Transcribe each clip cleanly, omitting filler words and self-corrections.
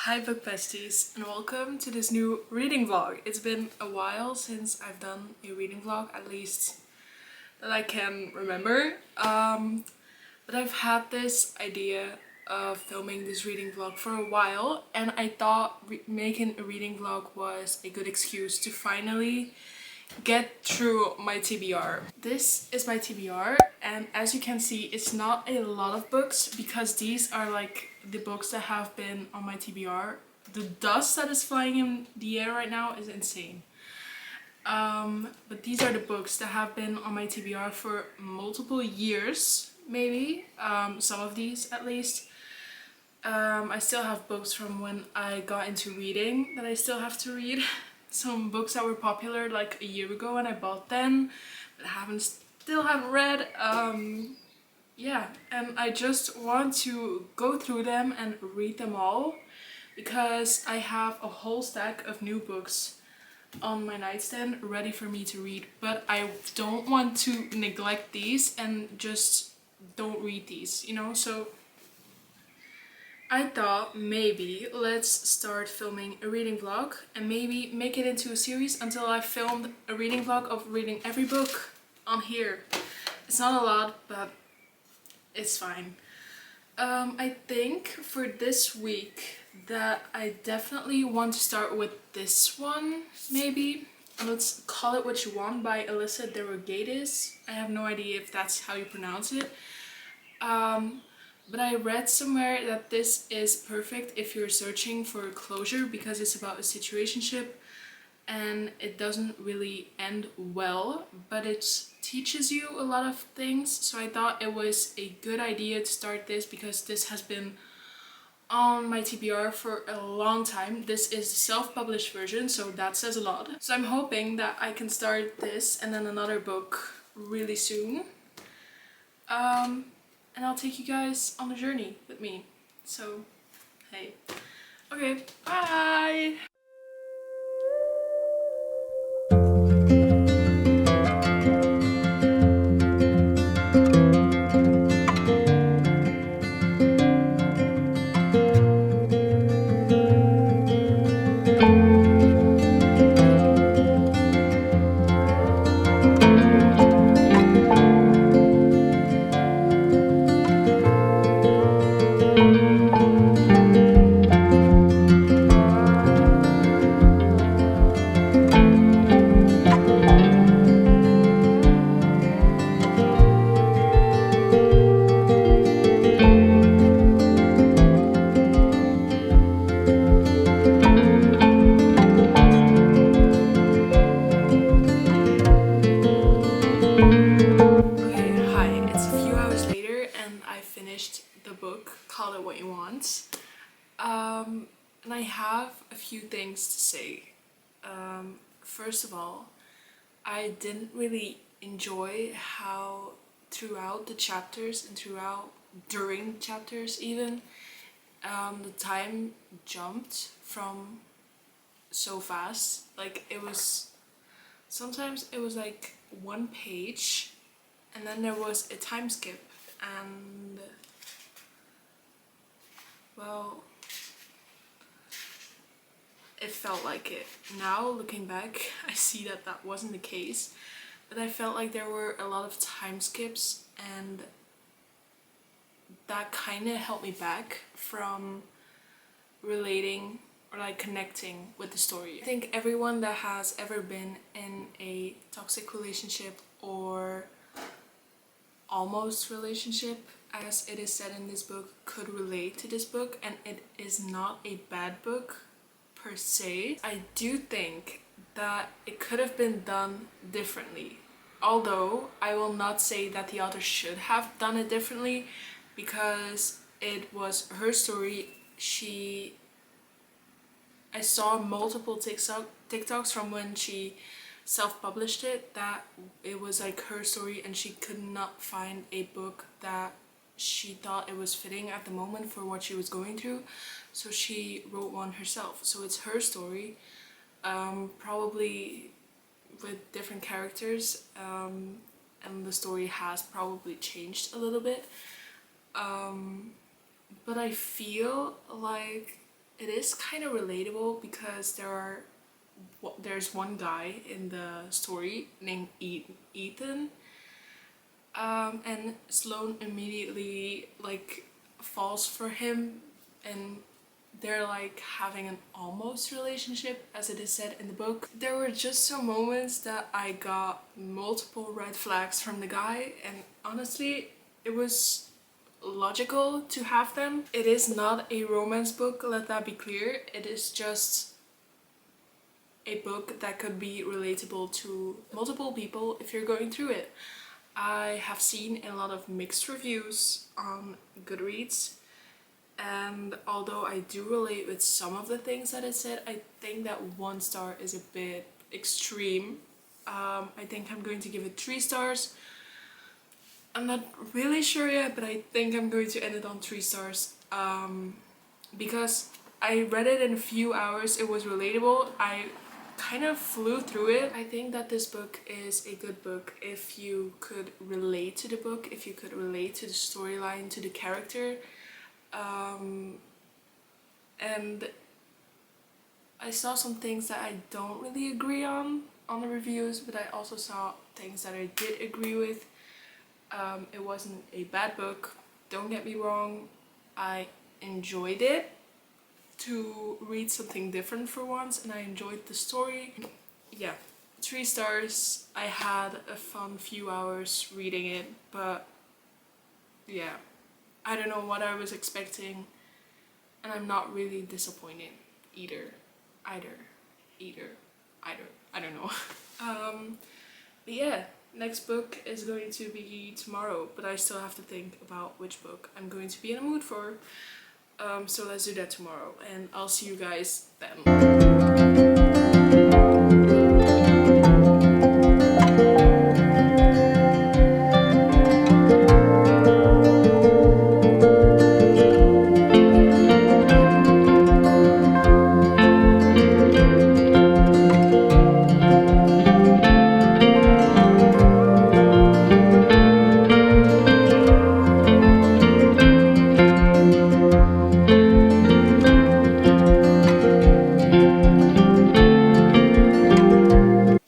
Hi book besties, and welcome to this new reading vlog. It's been a while since I've done a reading vlog, at least that I can remember. But I've had this idea of filming this reading vlog for a while, and I thought making a reading vlog was a good excuse to finally get through my TBR. This is my TBR, and as you can see, it's not a lot of books because these are like the books that have been on my TBR. The dust that is flying in the air right now is insane. But these are the books that have been on my TBR for multiple years, maybe. Some of these at least. I still have books from when I got into reading that I still have to read. Some books that were popular like a year ago and I bought them, but still haven't read. Yeah, and I just want to go through them and read them all because I have a whole stack of new books on my nightstand ready for me to read, but I don't want to neglect these and just don't read these, you know? So I thought maybe let's start filming a reading vlog and maybe make it into a series until I filmed a reading vlog of reading every book on here. It's not a lot, but it's fine. I think for this week that I definitely want to start with this one, maybe. Let's Call It What You Want by Alyssa De Rogatis. I have no idea if that's how you pronounce it. But I read somewhere that this is perfect if you're searching for closure because it's about a situationship and it doesn't really end well, but it teaches you a lot of things. So I thought it was a good idea to start this because this has been on my TBR for a long time. This is the self-published version, so that says a lot. So I'm hoping that I can start this and then another book really soon. And I'll take you guys on a journey with me. So, hey. Okay, bye! The book Call It What You Want, and I have a few things to say. First of all, I didn't really enjoy how throughout the chapters and during chapters even, the time jumped from so fast. Like sometimes it was like one page and then there was a time skip, and well, it felt like it. Now looking back, I see that that wasn't the case, but I felt like there were a lot of time skips and that kind of held me back from relating or like connecting with the story. I think everyone that has ever been in a toxic relationship or almost relationship, as it is said in this book, could relate to this book, and it is not a bad book per se. I do think that it could have been done differently, although I will not say that the author should have done it differently because it was her story. I saw multiple TikToks from when she self-published it that it was like her story and she could not find a book that she thought it was fitting at the moment for what she was going through, so she wrote one herself. So it's her story, probably with different characters, and the story has probably changed a little bit, but I feel like it is kind of relatable because there's one guy in the story named Ethan, and Sloane immediately like falls for him, and they're like having an almost relationship, as it is said in the book. There were just some moments that I got multiple red flags from the guy, and honestly, it was logical to have them. It is not a romance book, let that be clear. It is just a book that could be relatable to multiple people if you're going through it. I have seen a lot of mixed reviews on Goodreads, and although I do relate with some of the things that it said, I think that 1 star is a bit extreme. I think I'm going to give it 3 stars. I'm not really sure yet, but I think I'm going to end it on 3 stars, because I read it in a few hours. It was relatable. I kind of flew through it. I think that this book is a good book if you could relate to the book, if you could relate to the storyline, to the character. And I saw some things that I don't really agree on the reviews, but I also saw things that I did agree with. It wasn't a bad book, don't get me wrong. I enjoyed it to read something different for once, and I enjoyed the story. Yeah, 3 stars. I had a fun few hours reading it, but yeah, I don't know what I was expecting, and I'm not really disappointed either. I don't know. But yeah, next book is going to be tomorrow, but I still have to think about which book I'm going to be in the mood for. So let's do that tomorrow, and I'll see you guys then.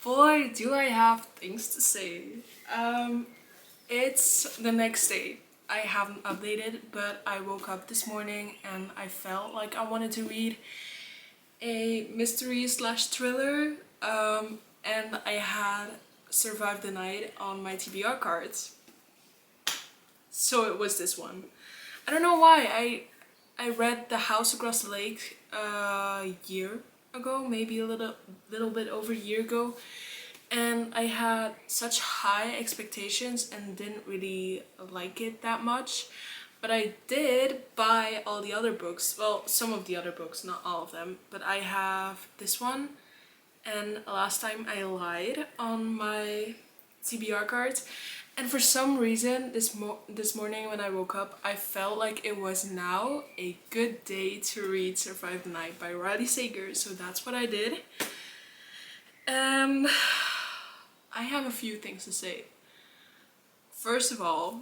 Boy, do I have things to say. It's the next day. I haven't updated, but I woke up this morning and I felt like I wanted to read a mystery slash thriller, and I had Survive the Night on my TBR cards. So it was this one. I don't know why. I read The House Across the Lake a year ago, maybe a little bit over a year ago, and I had such high expectations and didn't really like it that much. But I did buy all the other books, well, some of the other books, not all of them, but I have this one, and last time I lied on my TBR cards, and for some reason this morning when I woke up, I felt like it was now a good day to read Survive the Night by Riley Sager, so that's what I did. And I have a few things to say. First of all,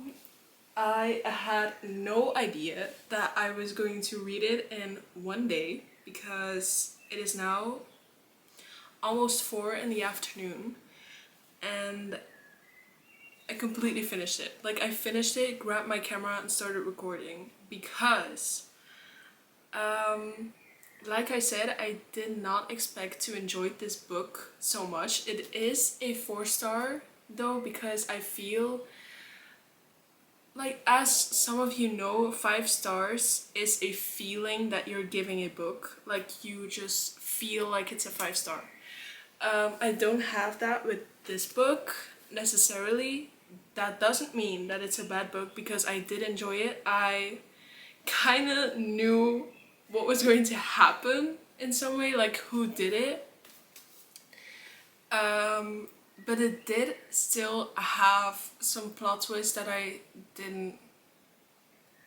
I had no idea that I was going to read it in one day, because it is now almost 4 in the afternoon and I completely finished it. Like, I finished it, grabbed my camera and started recording because like I said, I did not expect to enjoy this book so much. It is a 4 star though, because I feel like, as some of you know, 5 stars is a feeling that you're giving a book. Like, you just feel like it's a 5 star. I don't have that with this book necessarily. That doesn't mean that it's a bad book, because I did enjoy it. I kind of knew what was going to happen in some way, like who did it. But it did still have some plot twists that I didn't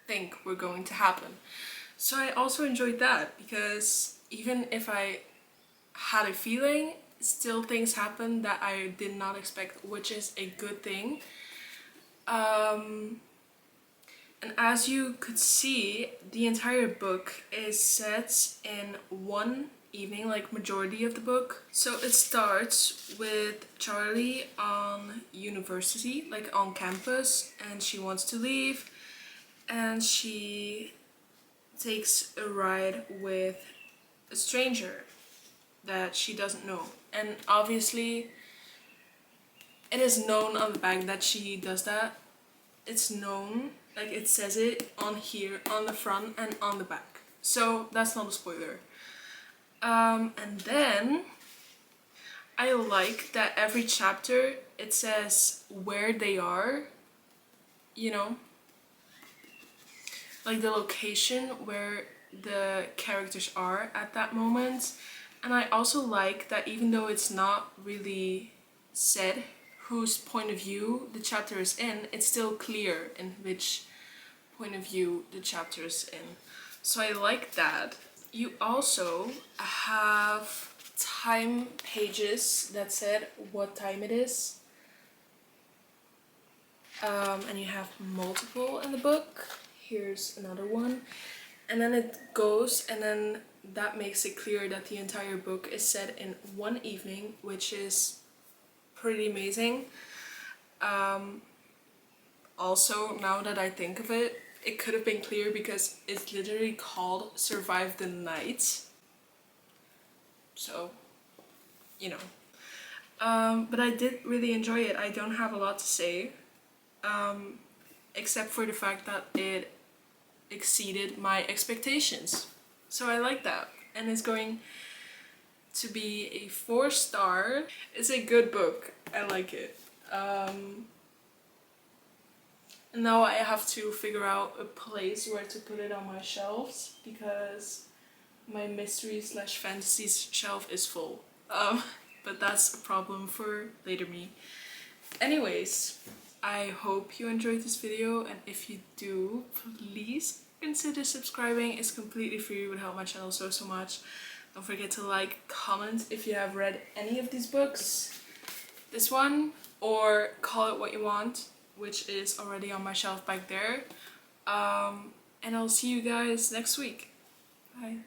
think were going to happen. So I also enjoyed that, because even if I had a feeling, still things happened that I did not expect, which is a good thing. And as you could see, the entire book is set in one evening, like majority of the book. So it starts with Charlie on university, like on campus, and she wants to leave, and she takes a ride with a stranger that she doesn't know. And obviously it is known on the back that she does that. It's known, like it says it on here, on the front and on the back. So that's not a spoiler. And then I like that every chapter it says where they are, you know, like the location where the characters are at that moment. And I also like that even though it's not really said whose point of view the chapter is in, it's still clear in which point of view the chapter is in. So I like that. You also have time pages that said what time it is. And you have multiple in the book. Here's another one. And then it goes, and then that makes it clear that the entire book is set in one evening, which is pretty amazing. Also, now that I think of it, it could have been clear because it's literally called Survive the Night. So, you know. But I did really enjoy it. I don't have a lot to say, except for the fact that it exceeded my expectations. So I like that. And it's going to be a 4-star. It's a good book. I like it. And now I have to figure out a place where to put it on my shelves because my mystery / fantasy shelf is full. But that's a problem for later me. Anyways, I hope you enjoyed this video, and if you do, please consider subscribing. It's completely free, it would help my channel so much. Don't forget to like, comment if you have read any of these books. This one, or Call It What You Want, which is already on my shelf back there. And I'll see you guys next week. Bye.